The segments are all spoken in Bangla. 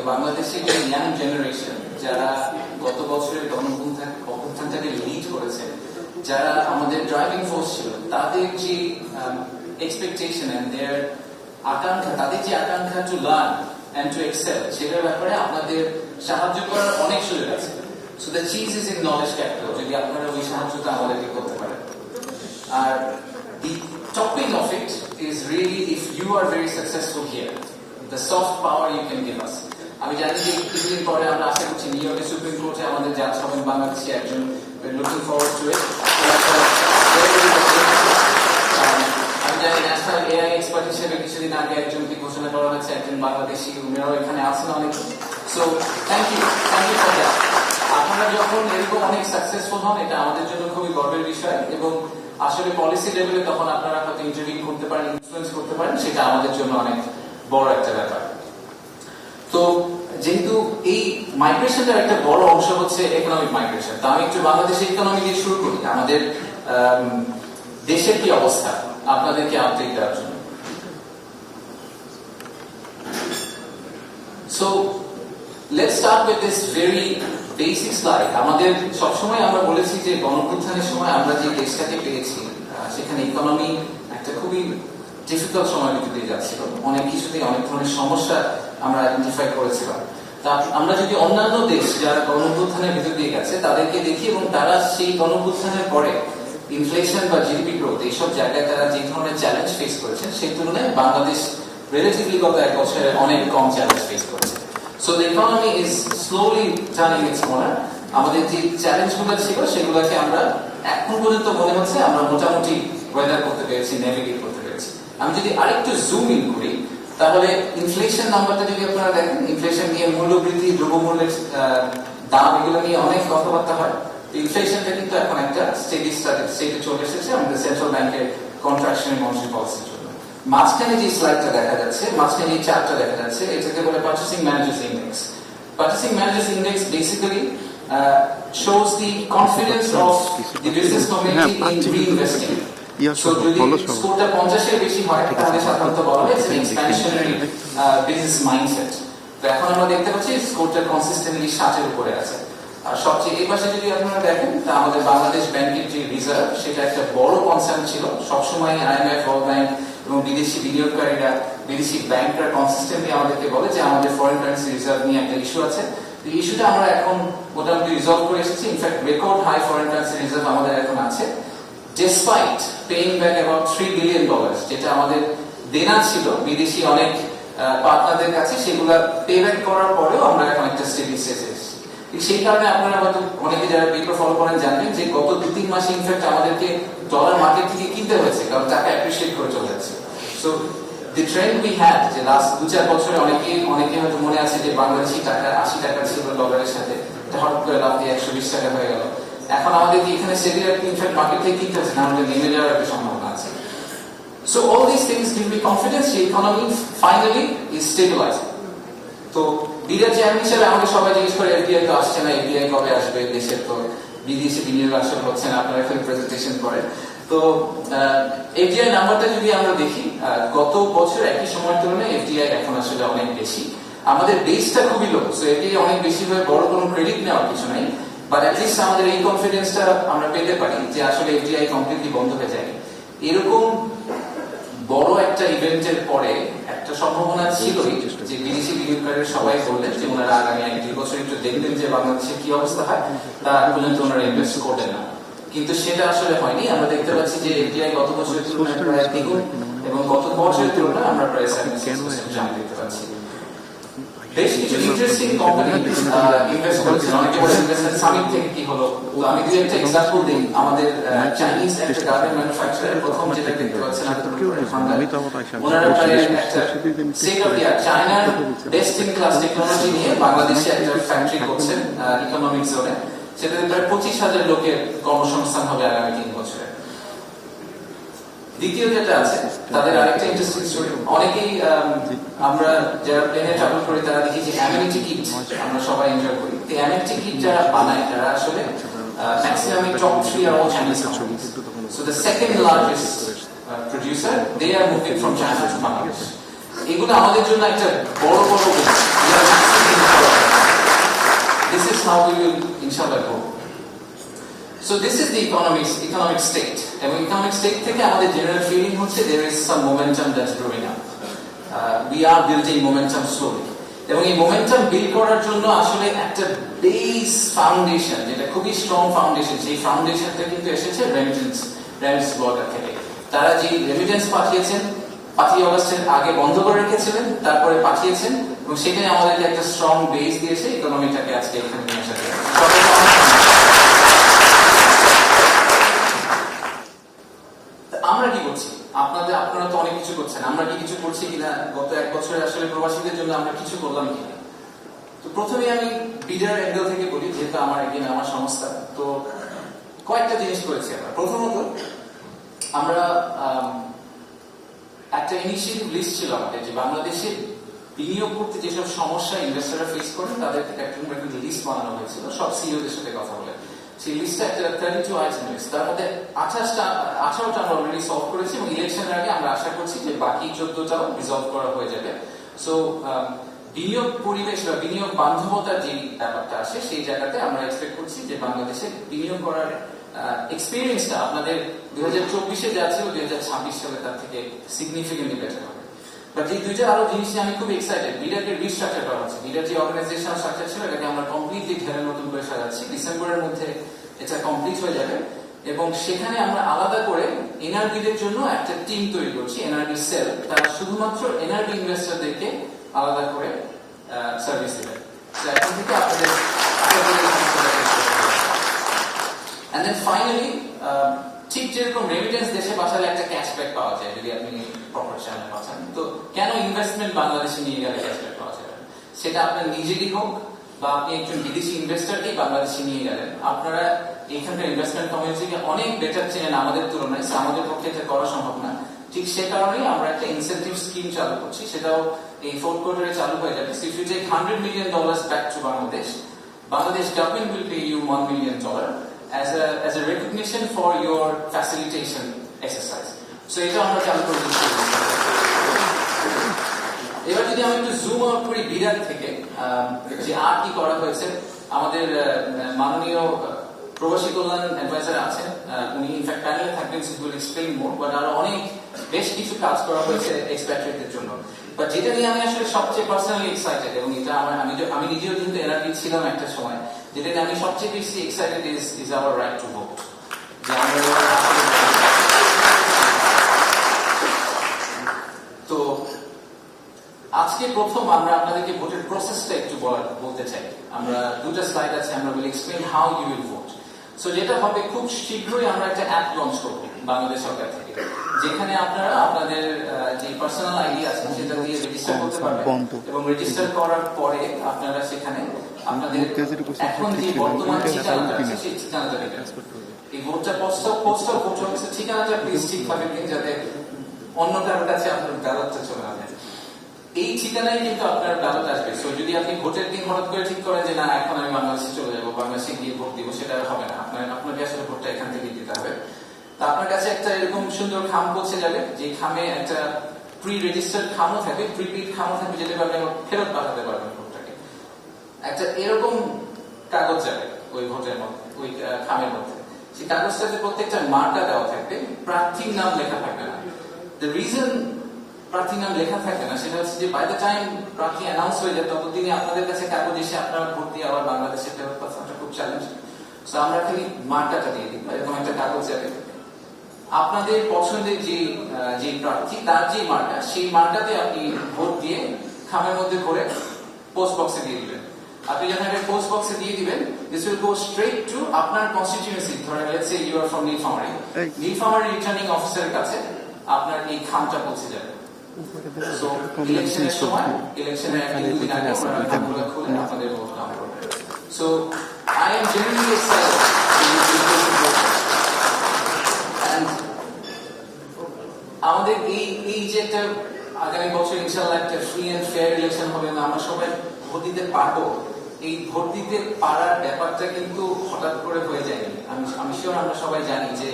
বাংলাদেশের যে ইয়াং জেনারেশন যারা গত বছরের গণঅভ্যুত্থানটাকে লিড করেছে, যারা আমাদের ড্রাইভিং ফোর্স ছিল, তাদের যে এক্সপেকটেশন এন্ড দেয়ার আকাঙ্ক্ষা, তাদের যে আকাঙ্ক্ষা to learn and to excel, সেটার ব্যাপারে আপনাদের সাহায্য করার অনেক সুযোগ আছে। সো দ্য চিজ ইজ ইন নলেজ ক্যাপিটাল, যদি আপনারা ওই সাহায্যটা আমাদেরকে করতে পারেন। আর the topping of it is really, if you are very successful here, the soft power you can give us. আমি জানি যে কিছুদিন পরে আমরা আশা করছি নিউ ইয়র্কের সুপ্রিম কোর্টে আমাদের জাজ হবেন বাংলাদেশি একজন, লুকিং ফরওয়ার্ড টু ইট। আমি জানি ন্যাশনাল এআই এক্সপার্ট হিসেবে কিছুদিন আগে একজনকে ঘোষণা করা হয়েছে, একজন বাংলাদেশি, উনারাও এখানে আছেন অনেক। So thank you for that. আপনারা যখন এরকম অনেক সাকসেসফুল হন, এটা আমাদের জন্য খুবই গর্বের বিষয়, এবং আসলে পলিসি লেভেলে তখন আপনারা হয়তো ইন্টারভিউ করতে পারেন, ইনফ্লুয়েন্স করতে পারেন, সেটা আমাদের জন্য অনেক বড় একটা ব্যাপার। তো যেহেতু এই মাইগ্রেশনটার একটা বড় অংশ হচ্ছে ইকোনমিক মাইগ্রেশন, তা আমি একটু বাংলাদেশের ইকোনমি দিয়ে শুরু করি। আমাদের দেশের কি অবস্থা আপনাদেরকে আপডেট দেওয়ার জন্য। So let's start with this very basic slide. আমাদের সবসময় আমরা বলেছি যে গণঅভ্যুত্থানের সময় আমরা যে দেশটাকে পেয়েছি, সেখানে ইকোনমি একটা খুবই ডিফিকাল্ট সময় ভিতর দিয়ে যাচ্ছিল, অনেক কিছুতেই অনেক ধরনের সমস্যা আমরা আইডেন্টিফাই করেছিলাম। তা আমরা যদি অন্যান্য দেশ যারা গণঅভ্যুত্থানের ভিতর দিয়ে গেছে তাদেরকে দেখি, এবং তারা সেই গণঅভ্যুত্থানের পরে ইনফ্লেশন বা জিডিপি গ্রোথ এইসব জায়গায় তারা যে ধরনের চ্যালেঞ্জ ফেস করেছেন, সেই তুলনায় বাংলাদেশ রিলেটিভলি গত এক বছরে অনেক কম চ্যালেঞ্জ ফেস করেছে। So the economy is slowly turning its corner. আমাদের যে চ্যালেঞ্জগুলো ছিল সেগুলোকে আমরা এখন পর্যন্ত মনে হচ্ছে আমরা মোটামুটি ওয়েদার করতে পেরেছি, নেভিগেট করতে পেরেছি। আমি যদি আরেকটু জুম ইন করি, তাহলে ইনফ্লেশন নাম্বারটা যদি আপনারা দেখেন, ইনফ্লেশন নিয়ে মূল্যবৃদ্ধি, দ্রব্যমূল্যের দাম, এগুলো নিয়ে অনেক কথাবার্তা হয়। ইনফ্লেশনটা কিন্তু এখন একটা স্টেডি স্টেটে চলে এসেছে আমাদের সেন্ট্রাল ব্যাংকের কন্ট্রাকশন মনিটারি পলিসির জন্য। মাঝখানে যে স্লাইডটা দেখা যাচ্ছে, মাঝখানে যে চার্টটা দেখা যাচ্ছে, এটাকে বলে purchasing managers index. Purchasing Managers Index basically shows the confidence of the business community in reinvesting. So যদি স্কোরটা 50 এর বেশি হয় তাহলে সাধারণত বলা হয় এক্সপ্যানশনারি বিজনেস মাইন্ডসেট। তো এখন আমরা দেখতে পাচ্ছি স্কোরটা কনসিস্টেন্টলি 60 এর উপরে আছে। আর সবচেয়ে এই পাশে যদি আপনারা দেখেন, তা আমাদের বাংলাদেশ ব্যাংকের যে রিজার্ভ, সেটা একটা বড় কনসার্ন ছিল সবসময়। আইএমএফ, ওয়ার্ল্ড ব্যাংক এবং বিদেশি বিনিয়োগকারীরা, বিদেশি ব্যাংকরা কনসিস্টেন্টলি আমাদেরকে বলে যে আমাদের ফরেন কারেন্সি রিজার্ভ নিয়ে একটা ইস্যু আছে। এই ইস্যুটা আমরা এখন মোটামুটি রিজলভ করে এসেছি। In fact record high foreign currency reserve আমাদের এখন আছে, despite paying back about $3 billion, যেটা আমাদের দেনা ছিল বিদেশি অনেক পার্টনারদের কাছে, সেগুলা পে ব্যাক করার পরেও আমরা এখন একটা স্টেডি স্টেজে এসেছি। সেই কারণে আপনারা হয়তো অনেকে যারা পেপার ফলো করেন জানবেন যে গত 2-3 মাসে ইনফ্যাক্ট আমাদেরকে ডলার মার্কেট থেকে কিনতে হয়েছে, কারণ টাকা অ্যাপ্রিশিয়েট করে চলে যাচ্ছে। So the trend we had, যে লাস্ট 2-4 বছরে অনেকে হয়তো মনে আছে যে বাংলাদেশি টাকা 80 টাকা ছিল ডলারের সাথে, এটা হঠাৎ করে লাভ দিয়ে 120 টাকা হয়ে গেল। এখন আমাদেরকে এখানে সেভিয়ার ইনফ্যাক্ট মার্কেট থেকে কিনতে হচ্ছে, না আমাদের নেমে যাওয়ার একটা সম্ভাবনা আছে। So all these things give me confidence the economy finally is stabilizing. তো বিদেশ চ্যানেল হিসেবে আমাকে সবাই জিজ্ঞেস করে এফডিআই তো আসছে না, এফডিআই কবে আসবে, দেশের তো বিদেশি বিনিয়োগ আসলে হচ্ছে না, আপনারা এখন প্রেজেন্টেশন করেন। তো এফডিআই নাম্বারটা যদি আমরা দেখি, গত বছর একই সময়ের তুলনায় এফডিআই এখন আসলে অনেক বেশি। আমাদের বেসটা খুবই লো, সো এফডিআই অনেক বেশি হয়ে বড় কোনো ক্রেডিট নেওয়ার কিছু নাই, বাট অ্যাটলিস্ট আমাদের এই কনফিডেন্সটা আমরা পেতে পারি যে আসলে এফডিআই কমপ্লিটলি বন্ধ হয়ে যায়। এরকম বড় একটা ইভেন্টের পরে একটা সম্ভাবনা ছিল যে বিদেশি বিনিয়োগকারীরা সবাই বললেন যে ওনারা আগামী 1-2 বছর একটু দেখবেন যে বাংলাদেশের কি অবস্থা হয়, তা পর্যন্ত ওনারা ইনভেস্ট করবেন না। কিন্তু সেটা আসলে হয়নি। আমরা দেখতে পাচ্ছি যে এফডিআই গত বছরের তুলনায় প্রায় দ্বিগুণ, এবং গত বছরের তুলনায় আমরা প্রায় 76% দেখতে পাচ্ছি। বেশ কিছু ইন্টারেস্টিং কোম্পানি ইনভেস্ট করেছে। অনেকে বলে ইনভেস্টমেন্ট সামিট থেকে কি হলো, তো আমি যদি একটা এক্সাম্পল দিই, আমাদের চাইনিজ একটা গার্মেন্ট ম্যানুফ্যাকচারার প্রথম যেটা দেখতে পাচ্ছেন ওনারা প্রায় একটা স্টেট অফ দি আর্ট চায়নার বেস্ট ইন ক্লাস টেকনোলজি নিয়ে বাংলাদেশে একটা ফ্যাক্টরি করছেন ইকোনমিক জোনে। সেটাতে প্রায় 25,000 লোকের কর্মসংস্থান হবে আগামী 3 বছরে। দ্বিতীয় যেটা আছে, তাদের আরেকটা ইন্টারেস্টিং স্টোরি, অনেকেই আমরা যারা প্লেনে ট্রাভেল করি তারা দেখি যে অ্যামেনিটি কিট আমরা সবাই এনজয় করি। এই অ্যামেনিটি কিট যারা বানায় তারা আসলে ম্যাক্সিমাম টপ 3 আর all Chinese companies. So the second largest producer, they are moving from China to Bangladesh. এগুলো আমাদের জন্য একটা বড় how we will inshallah go. So this is the economic state. এবং economic state থেকে আমাদের general feeling হচ্ছে there is some momentum that's growing up. We are building momentum slowly. এবং এই momentum build করার জন্য আসলে একটা base foundation, যেটা খুবই strong foundation, সেই foundationটা কিন্তু এসেছে remittance blogger থেকে। তারা যে remittance পাঠিয়েছেন 5 অগস্টের আগে বন্ধ করে রেখেছিলেন, তারপরে পাঠিয়েছেন এবং সেখানে আমাদেরকে একটা strong base দিয়েছে ইকোনমিটাকে আজকে এখানে নিয়ে আসার জন্য। আমরা কি করছি? আপনারা তো অনেক কিছু করছেন, আমরা কি কিছু করছি কিনা, গত 1 বছরে আসলে প্রবাসীদের জন্য আমরা কিছু করলাম কিনা। তো প্রথমে আমি বিডার অ্যাঙ্গেল থেকে বলি, যেহেতু আমার সংস্থা, তো কয়েকটা জিনিস করেছি আমরা। প্রথমত আমরা একটা ইনিশিয়েটিভ লিস্ট ছিল আমাদের, যে বাংলাদেশে বিনিয়োগ করতে যেসব সমস্যা ইনভেস্টররা ফেস করেন তাদের একটা লিস্ট বানানো হয়েছিল সব সিইওদের সাথে কথা বলে। সেই লিস্টটা একটা 32 আইটেম লিস্ট, তার মধ্যে 18টা আমরা অলরেডি সলভ করেছি এবং ইলেকশনের আগে আমরা আশা করছি যে বাকি 14টাও রিজলভ করা হয়ে যাবে। সো বিনিয়োগ পরিবেশ বা বিনিয়োগ বান্ধবতার যে ব্যাপারটা আসে সেই জায়গাতে আমরা এক্সপেক্ট করছি যে বাংলাদেশে বিনিয়োগ করার এক্সপিরিয়েন্সটা আপনাদের 2024-এ যা ছিল 2026 সালে তার থেকে সিগনিফিকেন্টলি বেটার হবে। বাট এই দুইটা আরো জিনিস নিয়ে আমি খুব এক্সাইটেড। বিডারকে রিস্ট্রাকচার করা হচ্ছে, বিডার যে অর্গানাইজেশন স্ট্রাকচার ছিল এটাকে আমরা কমপ্লিটলি ঢেলে নতুন করে সাজাচ্ছি। ডিসেম্বরের মধ্যে এটা কমপ্লিট হয়ে যাবে এবং সেখানে আমরা আলাদা করে এনআরবিদের জন্য একটা টিম তৈরি করছি, এনআরবি সেল। তারা শুধুমাত্র এনআরবি ইনভেস্টরদেরকে আলাদা করে সার্ভিস দেবে। এখন থেকে আপনাদের and then finally ঠিক যেরকম রেমিটেন্স দেশে পাঠালে একটা ক্যাশব্যাক পাওয়া যায় যদি আপনি প্রপার চ্যানেলে পাঠান, তো কেন ইনভেস্টমেন্ট বাংলাদেশে নিয়ে গেলে ক্যাশব্যাক পাওয়া যাবে? সেটা আপনার নিজেরই হোক বা আপনি একজন বিদেশি ইনভেস্টরকেই বাংলাদেশে নিয়ে গেলেন, আপনারা এখানকার ইনভেস্টমেন্ট কমিউনিটিকে অনেক বেটার চেনেন আমাদের তুলনায়, আমাদের পক্ষে এটা করা সম্ভব না। ঠিক সে কারণেই আমরা একটা ইনসেন্টিভ স্কিম চালু করছি, সেটাও এই 4th কোয়ার্টারে চালু হয়ে যাবে। So if you take $100 million back to Bangladesh government will pay you $1 million as a recognition for your facilitation exercise. So এটা আমরা চালু করে দিচ্ছি। এবার যদি আমি একটু জুম আউট করি বিডার থেকে, যে আর কি করা হয়েছে, আমাদের মাননীয় প্রবাসী কল্যাণ অ্যাডভাইজার আছেন, উনি ইনফ্যাক্ট প্যানেলে থাকবেন, উইল এক্সপ্লেইন মোর। বাট আরো অনেক বেশ কিছু কাজ করা হয়েছে এক্সপ্যাট্রিয়েটদের জন্য। বাট যেটা নিয়ে আমি আসলে সবচেয়ে পার্সোনালি এক্সাইটেড, এবং এটা আমি নিজেও কিন্তু এনআরবি ছিলাম একটা সময়, যেটা নিয়ে আমি সবচেয়ে বেশি excited is our right to vote. তো আজকে প্রথম আমরা আপনাদেরকে ভোটের প্রসেসটা একটু বলতে চাই। আমরা 2টা স্লাইড আছে, আমরা will explain how you will vote. So যেটা হবে, খুব শীঘ্রই আমরা একটা অ্যাপ লঞ্চ করব বাংলাদেশ সরকার থেকে, যেখানে আপনারা আপনাদের যে পার্সোনাল আইডি আছে সেটা দিয়ে রেজিস্টার করতে পারবেন এবং রেজিস্টার করার পরে আপনারা সেখানে আপনাদের এখন যে বর্তমান ঠিকানাটা আছে সেই ঠিকানাটা দেবেন। এই ভোটটা পোস্টাল ভোট অফিসের ঠিকানাটা প্লিজ ঠিকভাবে দিন, যাতে অন্য কারোর কাছে আপনার ব্যালটটা চলে না যায়। এই ঠিকানায় কিন্তু আপনার ব্যালট আসবে। সো যদি আপনি ভোটের দিন হঠাৎ করে ঠিক করেন যে না এখন আমি বাংলাদেশে চলে যাবো, বাংলাদেশে গিয়ে ভোট দিব, সেটা হবে না। আপনাকে আসলে ভোটটা এখান থেকে দিতে হবে। তা আপনার কাছে একটা এরকম সুন্দর খাম পৌঁছে যাবে, যে খামে একটা প্রি রেজিস্টার্ড খামও থাকবে, প্রিপেড খামও থাকবে, যেটা আপনি ফেরত পাঠাতে পারবেন ভোটটাকে। একটা এরকম কাগজ যাবে ওই ভোটের মধ্যে, ওই খামের মধ্যে। সেই কাগজটাতে প্রত্যেকটা মার্কা দেওয়া থাকবে, প্রার্থীর নাম লেখা থাকবে না। দ্য রিজন প্রার্থীর নাম লেখা থাকবে না সেটা হচ্ছে যে বাই দ্য টাইম প্রার্থী অ্যানাউন্স হয়ে যায় ততদিনে আপনাদের কাছে কাগজ এসে আপনারা ভোট দিয়ে আবার বাংলাদেশে ফেরত পাঠানোটা খুব চ্যালেঞ্জ। সো আমরা খালি মার্কাটা দিয়ে দিই, এরকম একটা কাগজ যাবে। আপনাদের পছন্দের যে প্রার্থী তার যে মার্কা, সেই মার্কাতে আপনি ভোট দিয়ে খামের মধ্যে ভরে পোস্ট বক্সে দিয়ে দিবেন। আপনি যখন একটা পোস্ট বক্সে দিয়ে দিবেন, this will go straight to আপনার কনস্টিটিউয়েন্সি। ধরেন let's say you are from Nilphamari returning অফিসারের কাছে আপনার এই খামটা পৌঁছে যাবে। সো ইলেকশনের সময়, ইলেকশনের একদিন আগে আমরা খামগুলো খুলে আপনাদের ভোট কাউন্ট করবে। So I am genuinely excited. আমাদের এই যে একটা আগামী বছর ইনশাআল্লাহ একটা ফ্রি এন্ড ফেয়ার ইলেকশন হবে, আমরা সবাই ভোট দিতে পারবো। এই ভোট দিতে পারার ব্যাপারটা কিন্তু হঠাৎ করে হয়ে যায়নি। আমি শিওর আমরা সবাই জানি যে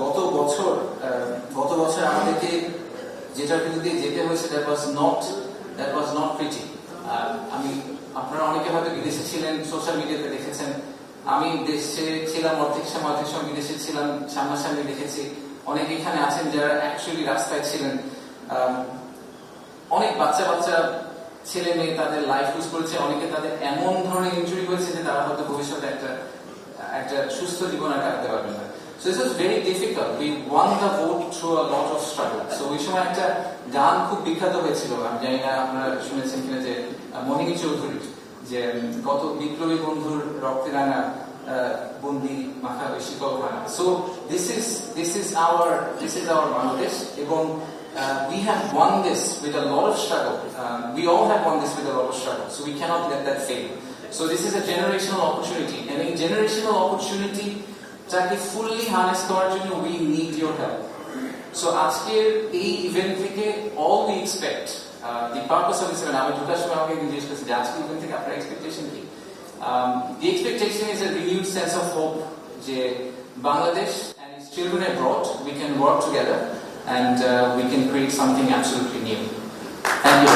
গত বছর আমাদেরকে যেটার বিরুদ্ধে যেতে হয়েছে দ্যাট ওয়াজ নট প্রিটি। আমি আপনারা অনেকে হয়তো বিদেশে ছিলেন, সোশ্যাল মিডিয়াতে দেখেছেন। আমি দেশে ছিলাম অর্ধেক সময় বিদেশে ছিলাম, সামনাসামনি দেখেছি। অনেকে এখানে আছেন যারা অ্যাকচুয়ালি রাস্তায় ছিলেন। অনেক বাচ্চা ছেলে মেয়ে তাদের লাইফ লুজ করেছে, অনেকে তাদের এমন ধরনের ইনজুরি হয়েছে যে তারা হয়তো ভবিষ্যতে একটা সুস্থ জীবন আর কাটাতে পারবেন না। So this was very difficult. We won the vote through a lot of struggle. So ওই সময় একটা গান খুব বিখ্যাত হয়েছিল, আমি জানি না আপনারা শুনেছেন কিনা, যে মোহিনী চৌধুরীর, যে কত বিপ্লবী বন্ধুর রক্তে রাঙা বন্দি মাখা শিকল ভাঙা। So this is our Bangladesh, এবং we have won this with a lot of struggle. We all have won this with a lot of struggle. So we cannot let that fail. So this is a generational opportunity, and a generational opportunity যাকে ফুললি হার্নেস করার জন্য we need your help. So আজকের এই ইভেন্ট থেকে all we expect, the purpose of this event, আমি ঢোকার সময় আমাকে জিজ্ঞেস করছি যে আজকের ইভেন্ট থেকে আপনার এক্সপেকটেশন কি? The expectation is a renewed sense of hope যে Bangladesh and its children abroad, we can work together and we can create something absolutely new. Thank you.